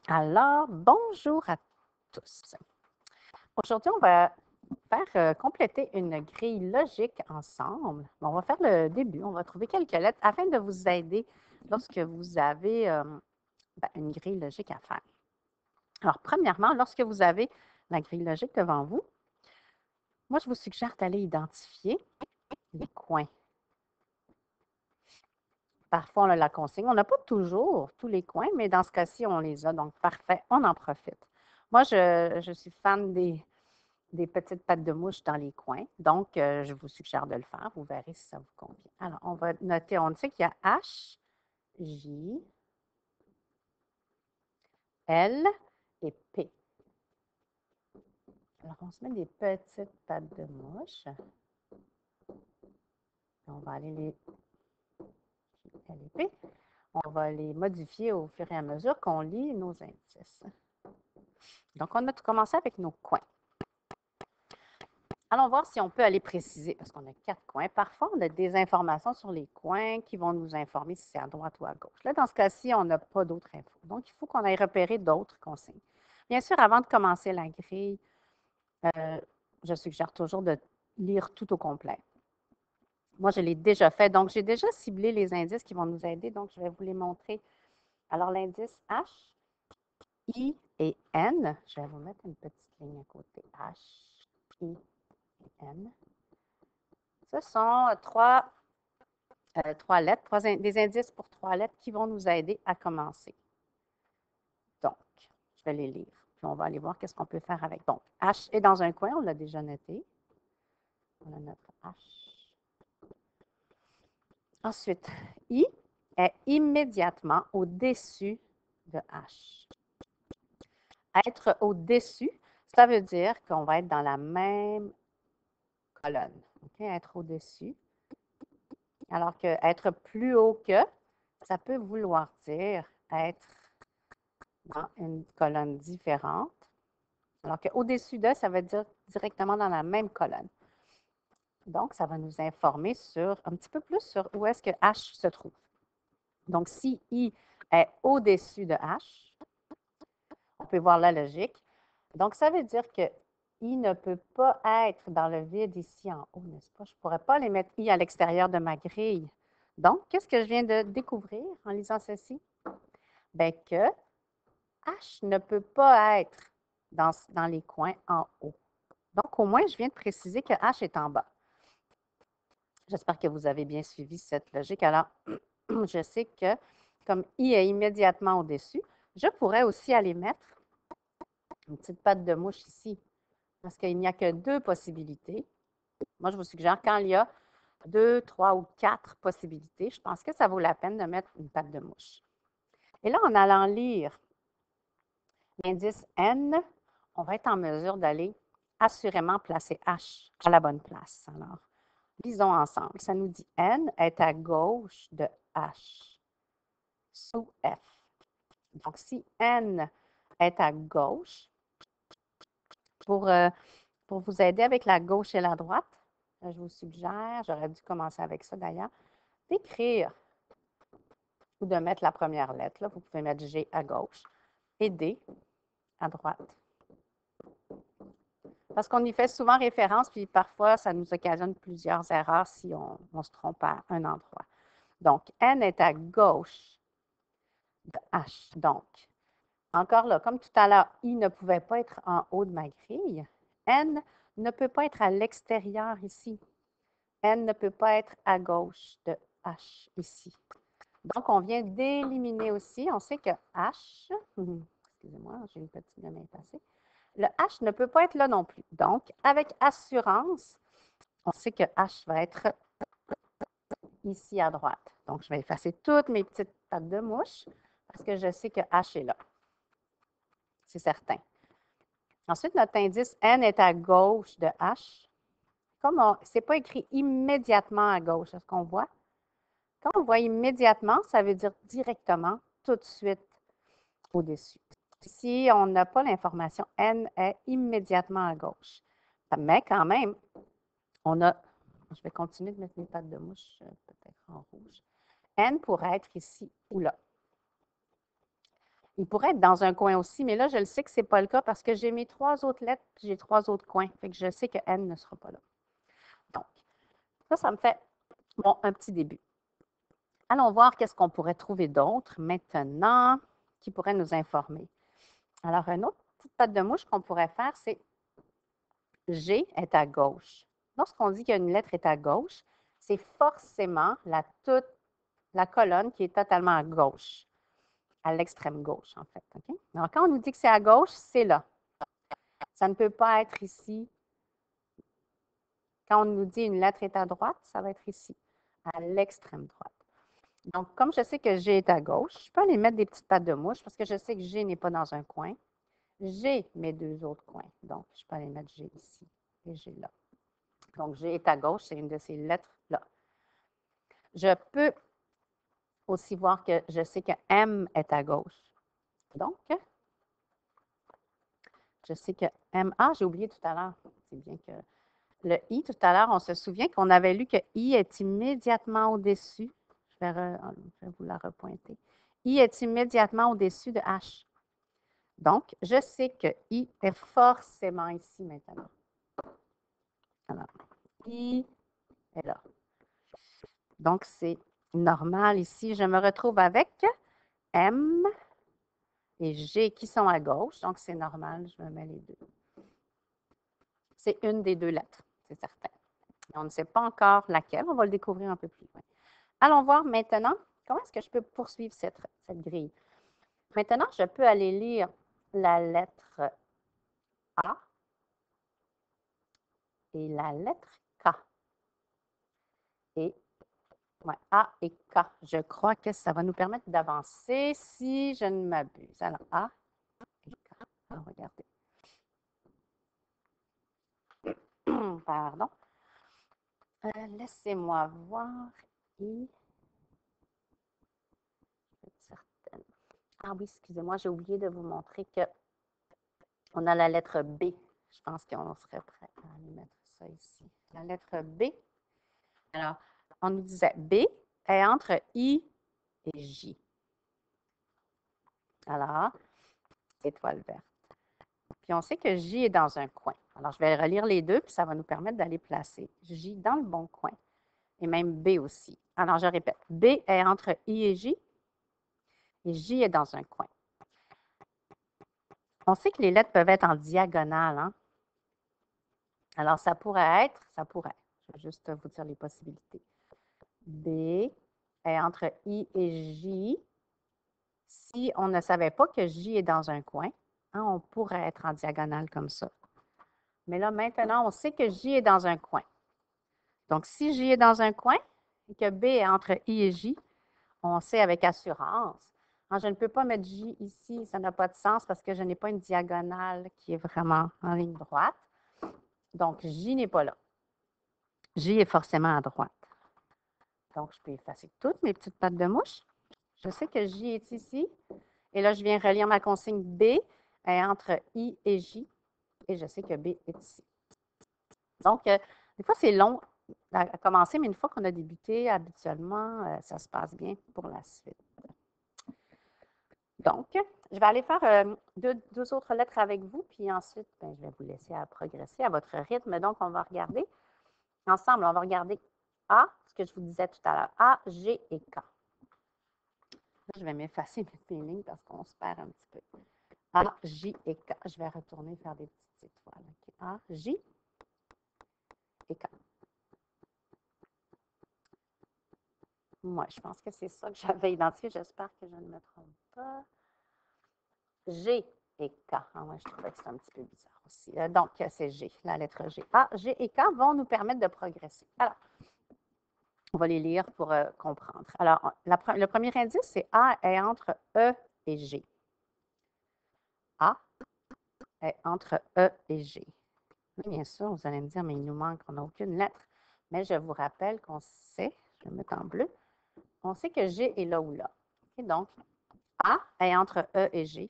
Alors, bonjour à tous. Aujourd'hui, on va faire compléter une grille logique ensemble. On va faire le début, on va trouver quelques lettres afin de vous aider lorsque vous avez une grille logique à faire. Alors, premièrement, lorsque vous avez la grille logique devant vous, moi, je vous suggère d'aller identifier les coins. Parfois, on a la consigne. On n'a pas toujours tous les coins, mais dans ce cas-ci, on les a. Donc, parfait, on en profite. Moi, je suis fan des petites pattes de mouche dans les coins. Donc, je vous suggère de le faire. Vous verrez si ça vous convient. Alors, on va noter, on sait qu'il y a H, J, L et P. Alors, on se met des petites pattes de mouche. On va aller les L et P. On va les modifier au fur et à mesure qu'on lit nos indices. Donc, on a commencé avec nos coins. Allons voir si on peut aller préciser, parce qu'on a 4 coins. Parfois, on a des informations sur les coins qui vont nous informer si c'est à droite ou à gauche. Là, dans ce cas-ci, on n'a pas d'autres infos. Donc, il faut qu'on aille repérer d'autres consignes. Bien sûr, avant de commencer la grille, je suggère toujours de lire tout au complet. Moi, je l'ai déjà fait. Donc, j'ai déjà ciblé les indices qui vont nous aider. Donc, je vais vous les montrer. Alors, l'indice H, I et N. Je vais vous mettre une petite ligne à côté. H, I et N. Ce sont trois lettres, des indices pour 3 lettres qui vont nous aider à commencer. Donc, je vais les lire, puis on va aller voir qu'est-ce qu'on peut faire avec. Donc, H est dans un coin, on l'a déjà noté. On a notre H. Ensuite, I est immédiatement au-dessus de H. Être au-dessus, ça veut dire qu'on va être dans la même colonne. Okay? Être au-dessus. Alors que être plus haut que, ça peut vouloir dire être dans une colonne différente. Alors qu'au-dessus de, ça veut dire directement dans la même colonne. Donc, ça va nous informer un petit peu plus sur où est-ce que H se trouve. Donc, si I est au-dessus de H, on peut voir la logique. Donc, ça veut dire que I ne peut pas être dans le vide ici en haut, n'est-ce pas? Je ne pourrais pas aller mettre I à l'extérieur de ma grille. Donc, qu'est-ce que je viens de découvrir en lisant ceci? Bien que H ne peut pas être dans les coins en haut. Donc, au moins, je viens de préciser que H est en bas. J'espère que vous avez bien suivi cette logique. Alors, je sais que comme I est immédiatement au-dessus, je pourrais aussi aller mettre une petite patte de mouche ici, parce qu'il n'y a que 2 possibilités. Moi, je vous suggère, quand il y a 2, 3 ou 4 possibilités, je pense que ça vaut la peine de mettre une patte de mouche. Et là, en allant lire l'indice N, on va être en mesure d'aller assurément placer H à la bonne place. Alors, lisons ensemble. Ça nous dit N est à gauche de H, sous F. Donc, si N est à gauche, pour vous aider avec la gauche et la droite, je vous suggère, j'aurais dû commencer avec ça d'ailleurs, d'écrire ou de mettre la première lettre. Là, vous pouvez mettre G à gauche et D à droite. Parce qu'on y fait souvent référence, puis parfois, ça nous occasionne plusieurs erreurs si on se trompe à un endroit. Donc, N est à gauche de H. Donc, encore là, comme tout à l'heure, I ne pouvait pas être en haut de ma grille. N ne peut pas être à l'extérieur ici. N ne peut pas être à gauche de H ici. Donc, on vient d'éliminer aussi, on sait que H, excusez-moi, j'ai une petite de main passée, le H ne peut pas être là non plus. Donc, avec assurance, on sait que H va être ici à droite. Donc, je vais effacer toutes mes petites pattes de mouche parce que je sais que H est là. C'est certain. Ensuite, notre indice N est à gauche de H. Comme ce n'est pas écrit immédiatement à gauche, est-ce qu'on voit? Quand on voit immédiatement, ça veut dire directement, tout de suite au-dessus. Si on n'a pas l'information, N est immédiatement à gauche. Mais quand même, on a, je vais continuer de mettre mes pattes de mouche peut-être en rouge. N pourrait être ici ou là. Il pourrait être dans un coin aussi, mais là, je le sais que ce n'est pas le cas parce que j'ai mes 3 autres lettres, puis j'ai 3 autres coins. Fait que je sais que N ne sera pas là. Donc, ça me fait, bon, un petit début. Allons voir qu'est-ce qu'on pourrait trouver d'autre maintenant qui pourrait nous informer. Alors, une autre petite patte de mouche qu'on pourrait faire, c'est G est à gauche. Lorsqu'on dit qu'une lettre est à gauche, c'est forcément la colonne qui est totalement à gauche, à l'extrême gauche, en fait. Okay? Alors, quand on nous dit que c'est à gauche, c'est là. Ça ne peut pas être ici. Quand on nous dit une lettre est à droite, ça va être ici, à l'extrême droite. Donc, comme je sais que G est à gauche, je peux aller mettre des petites pattes de mouche parce que je sais que G n'est pas dans un coin. J'ai mes 2 autres coins. Donc, je peux aller mettre G ici et G là. Donc, G est à gauche, c'est une de ces lettres-là. Je peux aussi voir que je sais que M est à gauche. Donc, je sais que M... Ah, j'ai oublié tout à l'heure. C'est bien que le I, tout à l'heure, on se souvient qu'on avait lu que I est immédiatement au-dessus. Je vais vous la repointer. I est immédiatement au-dessus de H. Donc, je sais que I est forcément ici maintenant. Alors, I est là. Donc, c'est normal ici. Je me retrouve avec M et G qui sont à gauche. Donc, c'est normal. Je me mets les deux. C'est une des 2 lettres, c'est certain. On ne sait pas encore laquelle. On va le découvrir un peu plus loin. Allons voir maintenant comment est-ce que je peux poursuivre cette grille. Maintenant, je peux aller lire la lettre A et la lettre K. Et A et K. Je crois que ça va nous permettre d'avancer si je ne m'abuse. Alors, A et K. Alors, regardez. Pardon. Laissez-moi voir. I. Certaine. Ah oui, excusez-moi, j'ai oublié de vous montrer qu'on a la lettre B. Je pense qu'on serait prêt à aller mettre ça ici. La lettre B. Alors, on nous disait B est entre I et J. Alors, étoile verte. Puis on sait que J est dans un coin. Alors, je vais relire les deux, puis ça va nous permettre d'aller placer J dans le bon coin. Et même B aussi. Alors, je répète, B est entre I et J est dans un coin. On sait que les lettres peuvent être en diagonale. Hein? Alors, ça pourrait. Je vais juste vous dire les possibilités. B est entre I et J. Si on ne savait pas que J est dans un coin, hein, on pourrait être en diagonale comme ça. Mais là, maintenant, on sait que J est dans un coin. Donc, si J est dans un coin et que B est entre I et J, on sait avec assurance. Hein, je ne peux pas mettre J ici, ça n'a pas de sens parce que je n'ai pas une diagonale qui est vraiment en ligne droite. Donc, J n'est pas là. J est forcément à droite. Donc, je peux effacer toutes mes petites pattes de mouche. Je sais que J est ici. Et là, je viens relire ma consigne B est entre I et J. Et je sais que B est ici. Donc, des fois, c'est long à commencer, mais une fois qu'on a débuté, habituellement, ça se passe bien pour la suite. Donc, je vais aller faire deux autres lettres avec vous, puis ensuite, je vais vous laisser progresser à votre rythme. Donc, on va regarder ensemble, on va regarder A, ce que je vous disais tout à l'heure, A, G et K. Là, je vais m'effacer mes lignes parce qu'on se perd un petit peu. A, J et K. Je vais retourner faire des petites étoiles. Okay. A, J et K. Moi, je pense que c'est ça que j'avais identifié. J'espère que je ne me trompe pas. G et K. Ah, ouais, je trouvais que c'était un petit peu bizarre aussi. Donc, c'est G, la lettre G. A, G et K vont nous permettre de progresser. Alors, on va les lire pour comprendre. Alors, le premier indice, c'est A est entre E et G. A est entre E et G. Bien sûr, vous allez me dire, mais il nous manque, on n'a aucune lettre. Mais je vous rappelle qu'on sait, je vais le mettre en bleu, on sait que G est là ou là. Okay, donc, A est entre E et G.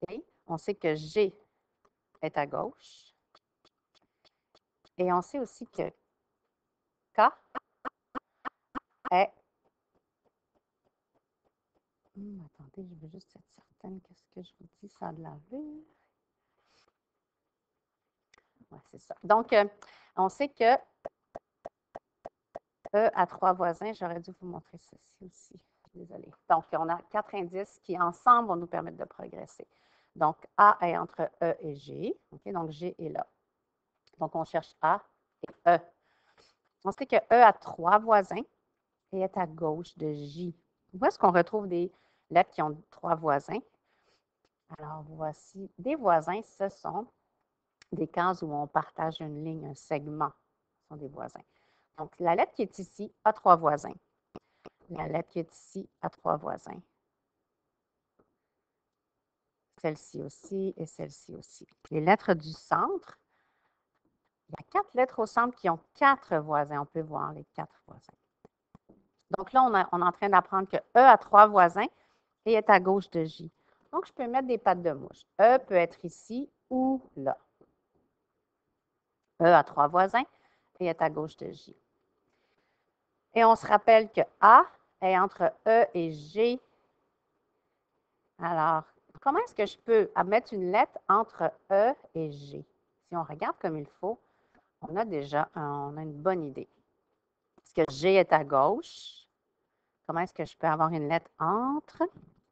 Et on sait que G est à gauche. Et on sait aussi que K est Attendez, je veux juste être certaine que ce que je vous dis, ça a de l'allure. Oui, c'est ça. Donc, on sait que E a 3 voisins. J'aurais dû vous montrer ceci aussi. Désolée. Donc, on a 4 indices qui, ensemble, vont nous permettre de progresser. Donc, A est entre E et G. Okay? Donc, G est là. Donc, on cherche A et E. On sait que E a 3 voisins et est à gauche de J. Où est-ce qu'on retrouve des lettres qui ont 3 voisins? Alors, voici des voisins. Ce sont des cases où on partage une ligne, un segment. Ce sont des voisins. Donc, la lettre qui est ici a 3 voisins. La lettre qui est ici a 3 voisins. Celle-ci aussi et celle-ci aussi. Les lettres du centre, il y a 4 lettres au centre qui ont 4 voisins. On peut voir les 4 voisins. Donc là, on est en train d'apprendre que E a 3 voisins et est à gauche de J. Donc, je peux mettre des pattes de mouche. E peut être ici ou là. E a 3 voisins et est à gauche de J. Et on se rappelle que A est entre E et G. Alors, comment est-ce que je peux mettre une lettre entre E et G? Si on regarde comme il faut, on a déjà une bonne idée. Parce que G est à gauche. Comment est-ce que je peux avoir une lettre entre?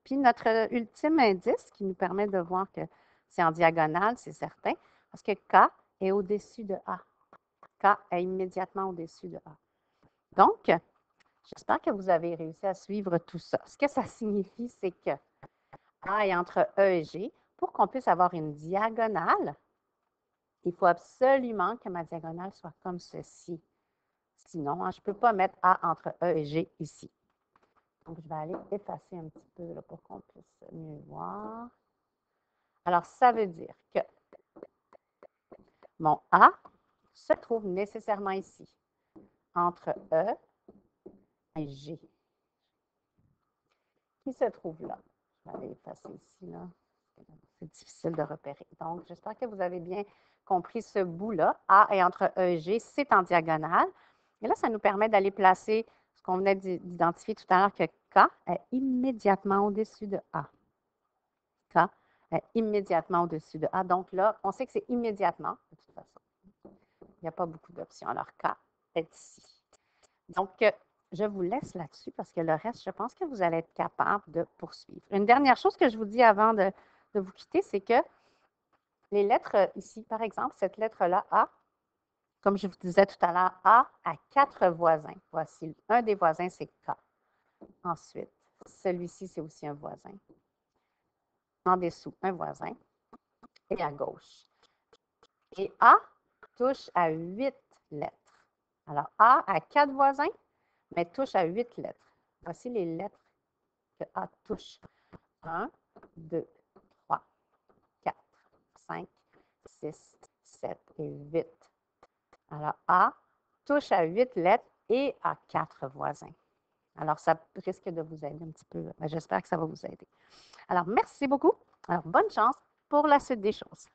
Puis notre ultime indice qui nous permet de voir que c'est en diagonale, c'est certain, parce que K est au-dessus de A. K est immédiatement au-dessus de A. Donc, j'espère que vous avez réussi à suivre tout ça. Ce que ça signifie, c'est que A est entre E et G. Pour qu'on puisse avoir une diagonale, il faut absolument que ma diagonale soit comme ceci. Sinon, je ne peux pas mettre A entre E et G ici. Donc, je vais aller effacer un petit peu là, pour qu'on puisse mieux voir. Alors, ça veut dire que mon A se trouve nécessairement ici, entre E et G, qui se trouve là. Je vais aller effacer ici, là. C'est difficile de repérer. Donc, j'espère que vous avez bien compris ce bout-là. A est entre E et G, c'est en diagonale. Et là, ça nous permet d'aller placer ce qu'on venait d'identifier tout à l'heure, que K est immédiatement au-dessus de A. K est immédiatement au-dessus de A. Donc là, on sait que c'est immédiatement, de toute façon. Il n'y a pas beaucoup d'options. Alors, K est ici. Donc, je vous laisse là-dessus parce que le reste, je pense que vous allez être capable de poursuivre. Une dernière chose que je vous dis avant de vous quitter, c'est que les lettres ici, par exemple, cette lettre-là, A, comme je vous disais tout à l'heure, A a 4 voisins. Voici, un des voisins, c'est K. Ensuite, celui-ci, c'est aussi un voisin. En dessous, un voisin. Et à gauche. Et A touche à 8 lettres. Alors, A a 4 voisins, mais touche à 8 lettres. Voici les lettres que A touche. 1, 2, 3, 4, 5, 6, 7 et 8. Alors, A touche à 8 lettres et à 4 voisins. Alors, ça risque de vous aider un petit peu. J'espère que ça va vous aider. Alors, merci beaucoup. Alors, bonne chance pour la suite des choses.